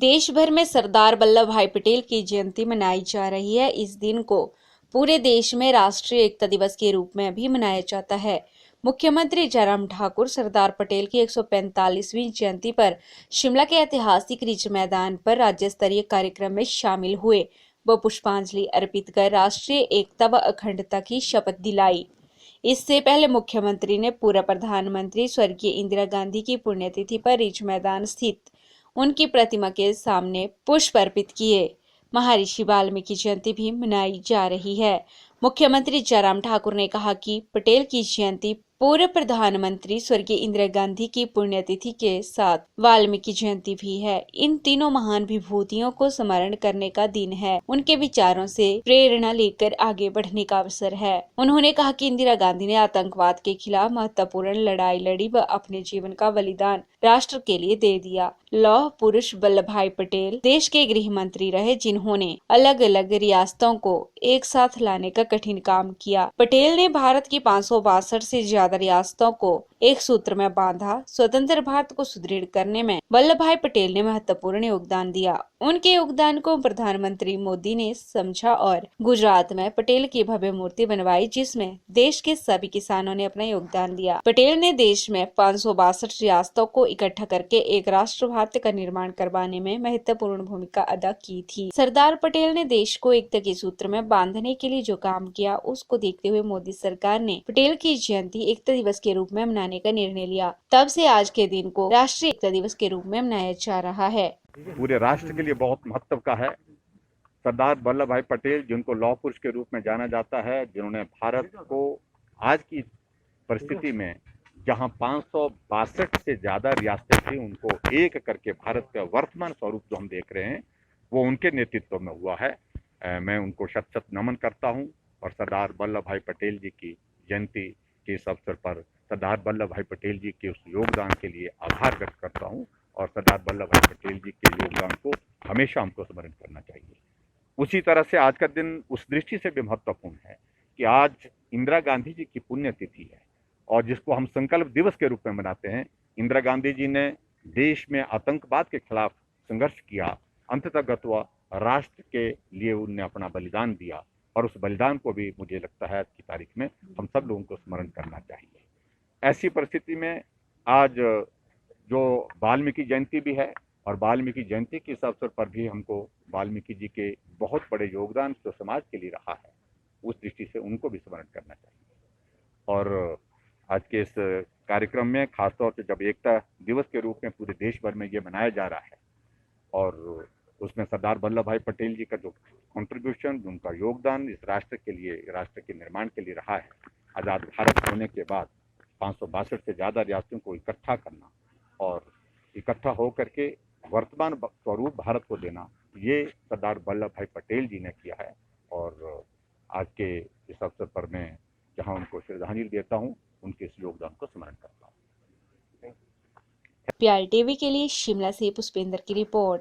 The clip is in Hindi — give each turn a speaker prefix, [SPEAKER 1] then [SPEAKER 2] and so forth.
[SPEAKER 1] देश भर में सरदार वल्लभ भाई पटेल की जयंती मनाई जा रही है। इस दिन को पूरे देश में राष्ट्रीय एकता दिवस के रूप में भी मनाया जाता है। मुख्यमंत्री जयराम ठाकुर सरदार पटेल की 145वीं जयंती पर शिमला के ऐतिहासिक रिज मैदान पर राज्य स्तरीय कार्यक्रम में शामिल हुए व पुष्पांजलि अर्पित कर राष्ट्रीय एकता व अखंडता की शपथ दिलाई। इससे पहले मुख्यमंत्री ने पूर्व प्रधानमंत्री स्वर्गीय इंदिरा गांधी की पुण्यतिथि पर रिज मैदान स्थित उनकी प्रतिमा के सामने पुष्प अर्पित किए। महर्षि वाल्मीकि जयंती भी मनाई जा रही है। मुख्यमंत्री जयराम ठाकुर ने कहा कि पटेल की जयंती पूर्व प्रधानमंत्री स्वर्गीय इंदिरा गांधी की पुण्यतिथि के साथ वाल्मीकि जयंती भी है। इन तीनों महान विभूतियों को स्मरण करने का दिन है। उनके विचारों से प्रेरणा लेकर आगे बढ़ने का अवसर है। उन्होंने कहा कि इंदिरा गांधी ने आतंकवाद के खिलाफ महत्वपूर्ण लड़ाई लड़ी व अपने जीवन का बलिदान राष्ट्र के लिए दे दिया। लौह पुरुष वल्लभ भाई पटेल देश के गृह मंत्री रहे, जिन्होंने अलग अलग रियासतों को एक साथ लाने का कठिन काम किया। पटेल ने भारत की 562 से ज्यादा रियासतों को एक सूत्र में बांधा। स्वतंत्र भारत को सुदृढ़ करने में वल्लभ भाई पटेल ने महत्वपूर्ण योगदान दिया। उनके योगदान को प्रधानमंत्री मोदी ने समझा और गुजरात में पटेल की भव्य मूर्ति बनवाई, जिसमें देश के सभी किसानों ने अपना योगदान दिया। पटेल ने देश में 562 रियासतों को इकट्ठा करके एक राष्ट्र भारत का निर्माण करवाने में महत्वपूर्ण भूमिका अदा की थी। सरदार पटेल ने देश को एकता के सूत्र में बांधने के लिए जो काम किया, उसको देखते हुए मोदी सरकार ने पटेल की जयंती एकता दिवस के रूप में मनाने का निर्णय लिया। तब से आज के दिन को राष्ट्रीय एकता दिवस के रूप में मनाया जा रहा है।
[SPEAKER 2] पूरे राष्ट्र के लिए बहुत महत्व का है। सरदार वल्लभ भाई पटेल, जिनको लौह पुरुष के रूप में जाना जाता है, जिन्होंने भारत को आज की परिस्थिति में जहां 562 से ज्यादा रियासतें थी, उनको एक करके भारत का वर्तमान स्वरूप जो हम देख रहे हैं, वो उनके नेतृत्व में हुआ है। मैं उनको शत शत नमन करता हूं और सरदार वल्लभ भाई पटेल जी की जयंती के इस अवसर पर सरदार वल्लभ भाई पटेल जी के उस योगदान के लिए आभार व्यक्त करता हूं और सरदार वल्लभ भाई पटेल जी के योगदान को हमेशा हमको स्मरण करना चाहिए। उसी तरह से आज का दिन उस दृष्टि से भी महत्वपूर्ण है कि आज इंदिरा गांधी जी की पुण्यतिथि है और जिसको हम संकल्प दिवस के रूप में मनाते हैं। इंदिरा गांधी जी ने देश में आतंकवाद के खिलाफ संघर्ष किया, अंततः राष्ट्र के लिए उन्होंने अपना बलिदान दिया और उस बलिदान को भी मुझे लगता है आज की तारीख में हम सब लोगों को स्मरण करना चाहिए। ऐसी परिस्थिति में आज जो वाल्मीकि जयंती भी है और वाल्मीकि जयंती के इस अवसर पर भी हमको वाल्मीकि जी के बहुत बड़े योगदान जो समाज के लिए रहा है, उस दृष्टि से उनको भी स्मरण करना चाहिए। और आज के इस कार्यक्रम में खासतौर से जब एकता दिवस के रूप में पूरे देश भर में ये मनाया जा रहा है और उसमें सरदार वल्लभ भाई पटेल जी का जो कंट्रीब्यूशन, उनका योगदान इस राष्ट्र के लिए, राष्ट्र के निर्माण के लिए रहा है। आज़ाद भारत होने के बाद 562 से ज़्यादा रियासतों को इकट्ठा करना और इकट्ठा हो करके वर्तमान स्वरूप भारत को देना, ये सरदार वल्लभ भाई पटेल जी ने किया है। और आज के इस अवसर पर मैं जहां उनको श्रद्धांजलि देता हूं, उनके इस योगदान को स्मरण करता हूं।
[SPEAKER 1] PI टीवी के लिए शिमला से पुष्पेंद्र की रिपोर्ट।